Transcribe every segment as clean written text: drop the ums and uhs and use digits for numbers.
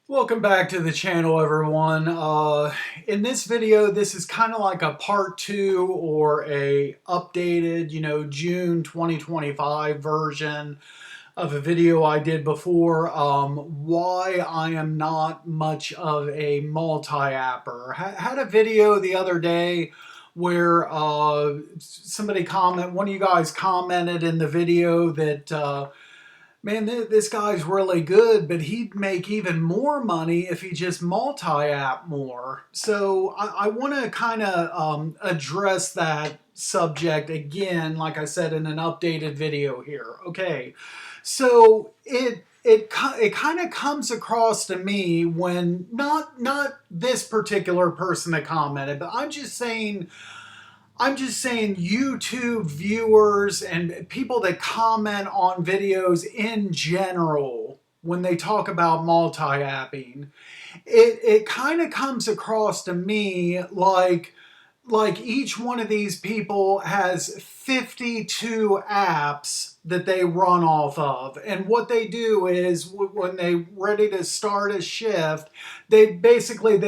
Welcome back to the channel, everyone. In this video, this is kind of like a part two or a updated, June 2025 version of a video I did before. Why I am not much of a multi-apper. Had a video the other day where one of you guys commented in the video that man, this guy's really good, but he'd make even more money if he just multi-app more. So I want to kind of address that subject again, like I said, in an updated video here. Okay, so it kind of comes across to me when not this particular person that commented, but I'm just saying YouTube viewers and people that comment on videos in general when they talk about multi-apping, it kind of comes across to me like each one of these people has 52 apps that they run off of. And what they do is when they're ready to start a shift, they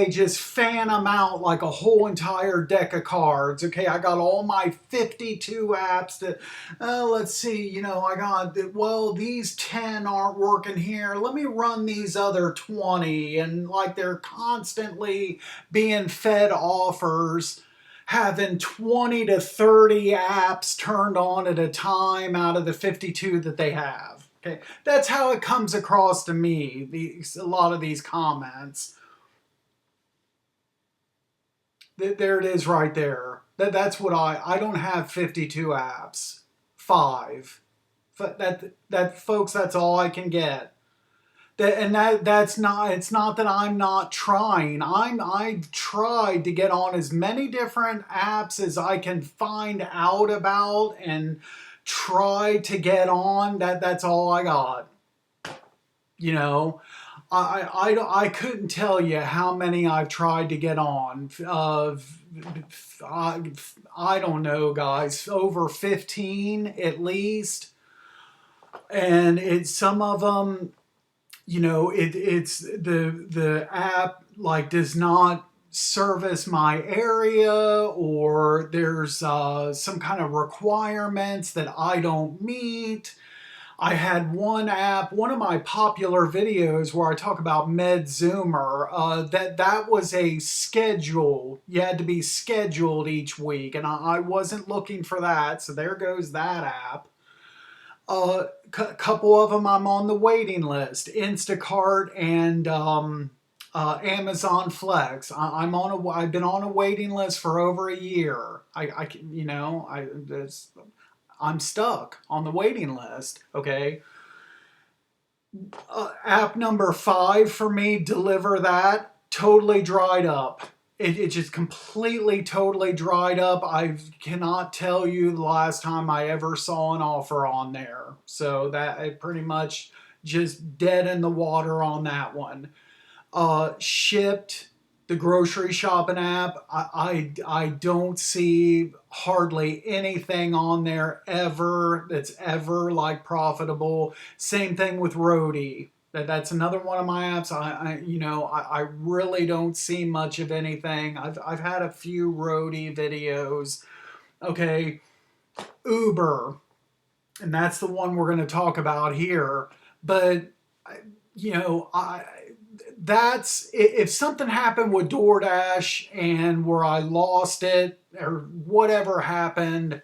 just fan them out like a whole entire deck of cards. Okay, I got all my 52 apps that, let's see, I got, well, these 10 aren't working here. Let me run these other 20. And like they're constantly being fed offers, having 20 to 30 apps turned on at a time out of the 52 that they have. Okay, that's how it comes across to me, a lot of these comments. There it is right there. That's what I don't have 52 apps. 5. That folks, that's all I can get. That's not, it's not that I'm not trying. I've tried to get on as many different apps as I can find out about and try to get on. That's all I got. I couldn't tell you how many I've tried to get on. I don't know, guys, over 15 at least. And it's some of them, it's the app like does not service my area, or there's some kind of requirements that I don't meet. I had one app, one of my popular videos where I talk about MedZoomer, that was a schedule. You had to be scheduled each week, and I wasn't looking for that, so there goes that app. A couple of them I'm on the waiting list. Instacart and Amazon Flex. I've been on a waiting list for over a year. I'm stuck on the waiting list. Okay. App number 5 for me, DeliverThat, totally dried up. It just completely, totally dried up. I cannot tell you the last time I ever saw an offer on there. So that it pretty much just dead in the water on that one. Shipt, the grocery shopping app, I don't see hardly anything on there ever that's ever like profitable. Same thing with Roadie. That's another one of my apps. I really don't see much of anything. I've had a few Roadie videos. Okay, Uber, and that's the one we're going to talk about here. But that's if something happened with DoorDash and where I lost it or whatever happened,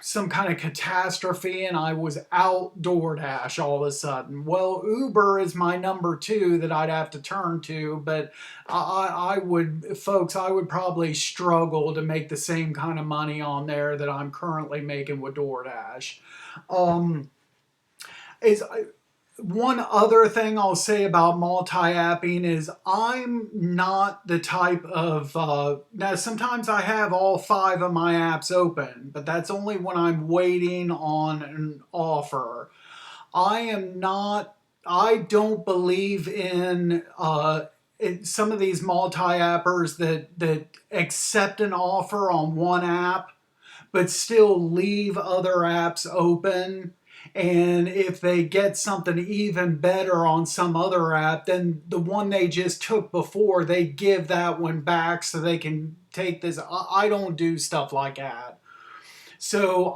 some kind of catastrophe and I was out DoorDash all of a sudden. Well, Uber is my number 2 that I'd have to turn to, but I would probably struggle to make the same kind of money on there that I'm currently making with DoorDash. Is One other thing I'll say about multi-apping is I'm not the type of, now sometimes I have all 5 of my apps open, but that's only when I'm waiting on an offer. I don't believe in some of these multi-appers that accept an offer on one app, but still leave other apps open And if they get something even better on some other app, then the one they just took before, they give that one back so they can take this. I don't do stuff like that. So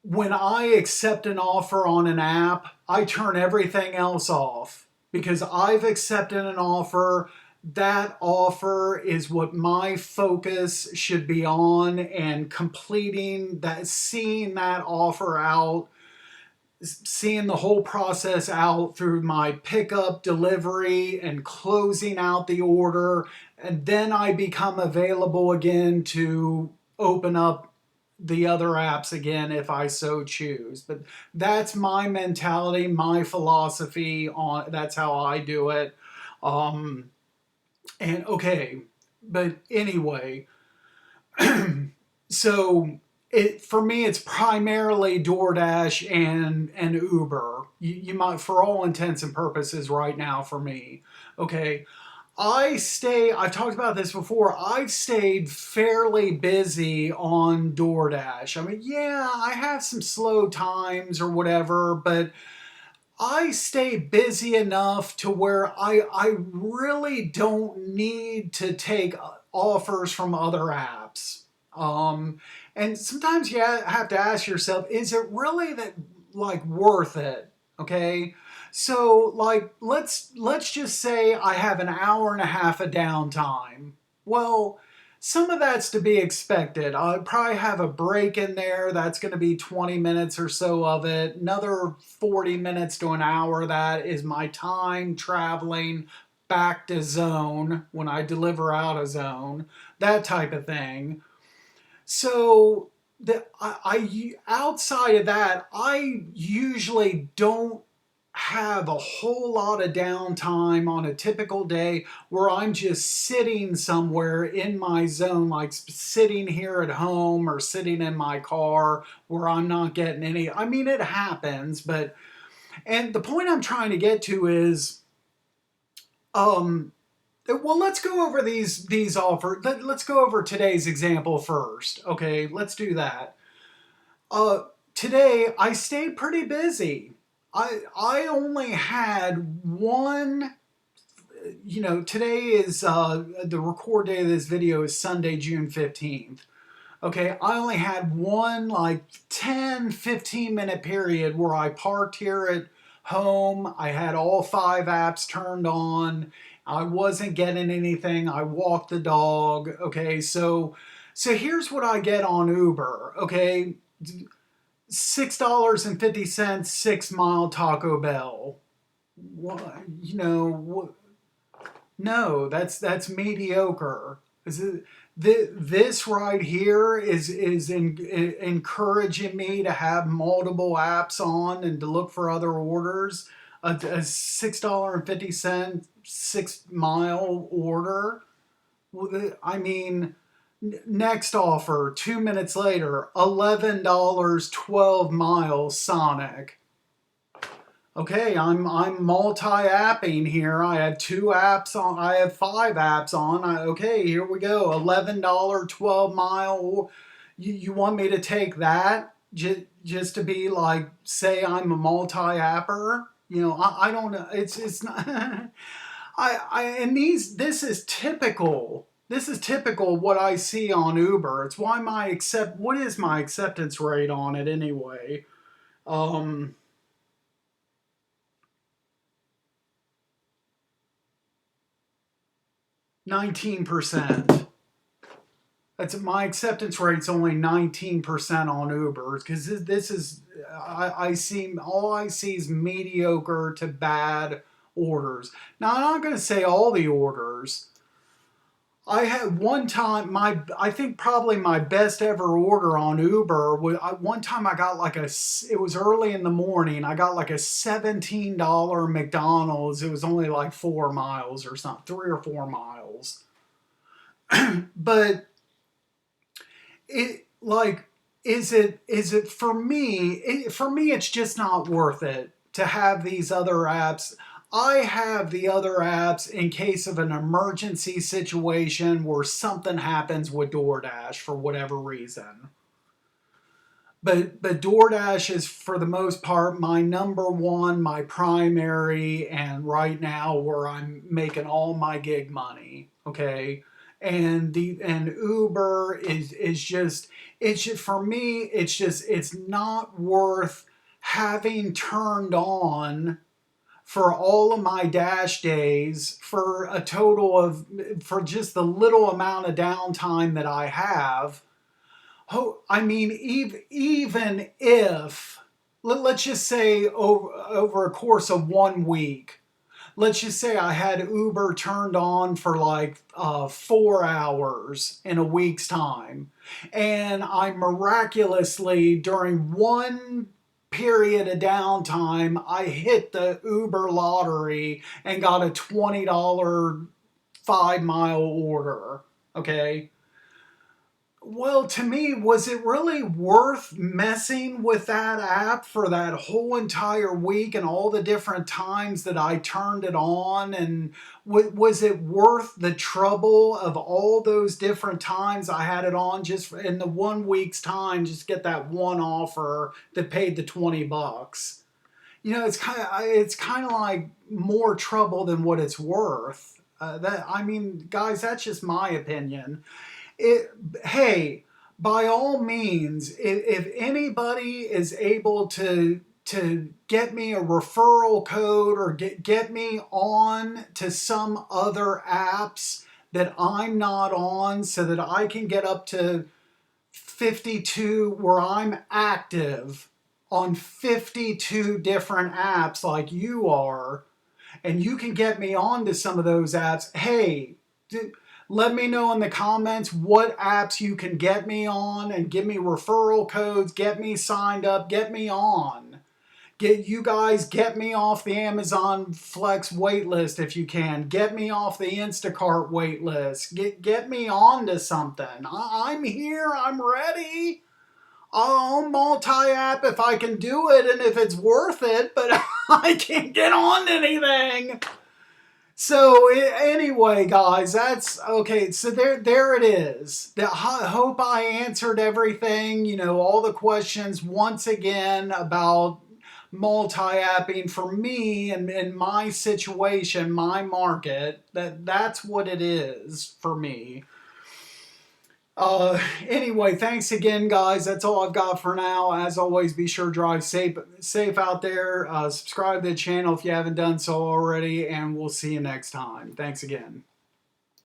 when I accept an offer on an app, I turn everything else off because I've accepted an offer. That offer is what my focus should be on, and completing that, seeing that offer out, seeing the whole process out through my pickup, delivery, and closing out the order. And then I become available again to open up the other apps again if I so choose. But that's my mentality, my philosophy on that's how I do it. Um, and okay, but anyway, so it for me it's primarily DoorDash and Uber. You might, for all intents and purposes, right now for me. Okay, I've talked about this before. I've stayed fairly busy on DoorDash. I mean, yeah, I have some slow times or whatever, but I stay busy enough to where I really don't need to take offers from other apps. Um, and sometimes you have to ask yourself, is it really that like worth it? Okay. So like let's just say I have an hour and a half of downtime. Well, some of that's to be expected. I'll probably have a break in there. That's going to be 20 minutes or so of it. Another 40 minutes to an hour of that is my time traveling back to zone when I deliver out of zone, that type of thing. So outside of that, I usually don't have a whole lot of downtime on a typical day where I'm just sitting somewhere in my zone, like sitting here at home or sitting in my car where I'm not getting any. I mean, it happens, but and the point I'm trying to get to is, um, well, let's go over these offers. Let's go over today's example first. Okay, let's do that. Uh, Today I stayed pretty busy. I only had one. Today is the record day of this video is Sunday, June 15th. Okay, I only had one like 10-15 minute period where I parked here at home. I had all five apps turned on. I wasn't getting anything. I walked the dog. Okay, so here's what I get on Uber. Okay, $6.50, 6 mile Taco Bell. What No, that's mediocre. This right here is encouraging me to have multiple apps on and to look for other orders. A $6.50 6 mile order. I mean, next offer 2 minutes later, $11, 12 miles Sonic. Okay, I'm multi-apping here. I have two apps on. I have five apps on. Okay, here we go. $11, 12 mile. You want me to take that just to be like say I'm a multi-apper? I don't know. It's not. I and this is typical. This is typical what I see on Uber. It's why what is my acceptance rate on it anyway? Um. 19%. That's my acceptance rate's only 19% on Uber because this is all I see is mediocre to bad orders. Now I'm not going to say all the orders. I had one time I think probably my best ever order on Uber was one time I got like it was early in the morning. I got like a $17 McDonald's. It was only like 4 miles or something, 3 or 4 miles. But it like is it for me it's just not worth it to have these other apps. I have the other apps in case of an emergency situation where something happens with DoorDash for whatever reason. but DoorDash is for the most part my number one, my primary, and right now where I'm making all my gig money. Okay, and Uber is just, it's just, for me it's just, it's not worth having turned on for all of my dash days for a total of, for just the little amount of downtime that I have. Oh, I mean, even if, let's just say over a course of 1 week, let's just say I had Uber turned on for like 4 hours in a week's time, and I miraculously, during one period of downtime, I hit the Uber lottery and got a $20 5 mile order. Okay, well, to me, was it really worth messing with that app for that whole entire week and all the different times that I turned it on? And was it worth the trouble of all those different times I had it on just in the 1 week's time, just get that one offer that paid the $20? It's kind of like more trouble than what it's worth. I mean, guys, that's just my opinion. Hey, by all means, if anybody is able to get me a referral code or get me on to some other apps that I'm not on so that I can get up to 52, where I'm active on 52 different apps like you are, and you can get me onto some of those apps, hey, let me know in the comments what apps you can get me on and give me referral codes, get me signed up, get me on. Get me off the Amazon Flex waitlist if you can. Get me off the Instacart waitlist. Get me on to something. I'm here. I'm ready. I'll multi-app if I can do it and if it's worth it, but I can't get on anything. So anyway, guys, that's okay. So there it is. I hope I answered everything. All the questions once again about multi-apping for me and in my situation, my market. That's what it is for me. Anyway, thanks again, guys. That's all I've got for now. As always, be sure to drive safe out there. Subscribe to the channel if you haven't done so already, and we'll see you next time. Thanks again.